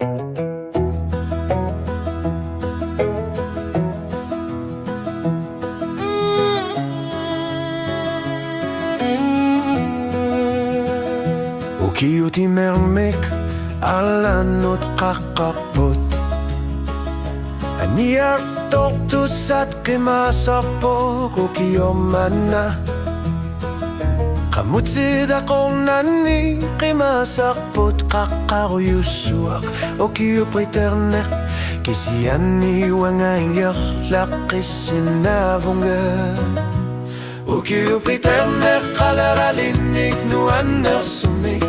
Ukiuti mermek alanut kakapot Aniar tortusat kimasapok ukiyomana Kamutsid ako nani kimasapot kakaruyusuak Ukiyupriternek kisiani wangayngyak lakisinavunga Ukiyupriternek kalaralinik nuaner sumik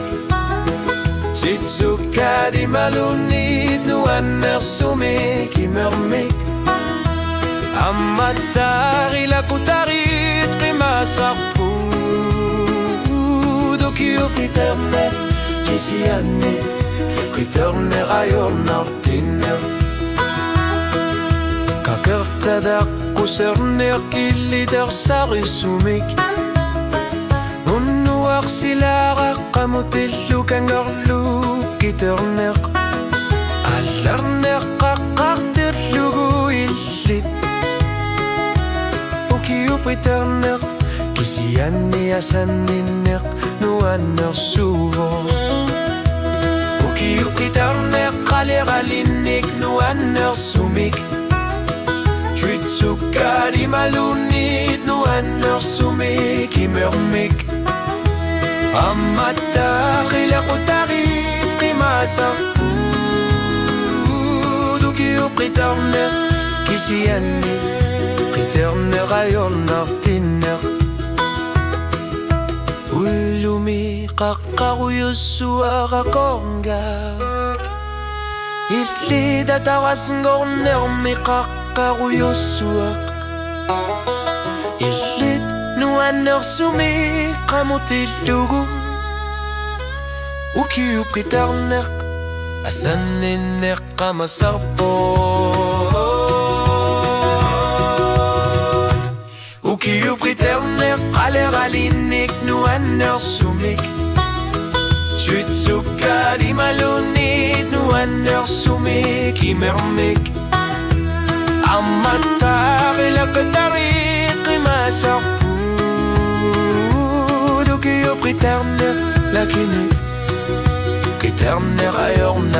Sitsuka di malunid nuaner sumik imermik Amatari lakutarit kimasapud Ukiyupriternek kisiani Priterner ayon nartiner Kakertadak kuserner kilider sarisumik Unuak silarak kamutillu kangarlu kiterner Alarner kakarterlugu illit Ukiyupriterner kisiani asaniner nuaner suvo Ukiyupriterner kaleralinik nuaner sumik Tuitsuka di malunid nuaner sumik imermik Amatari lakutarit kimasapud Ukiyupriterner kisiani Priterner ayon nartiner Ulumi kakaruyusua kakonga Illi datawas ngorner mi kakaruyusuak Illit nuaner sumi kamutillugu Ukiyupriterner asaniner kamasarpot Ukiyupriterner kaleralinik nuaner sumik Tuitsuka di malunid nuaner sumik imermik Amatari lakutarit kimasapud Ukiyupriterner lakinik Priterner ayon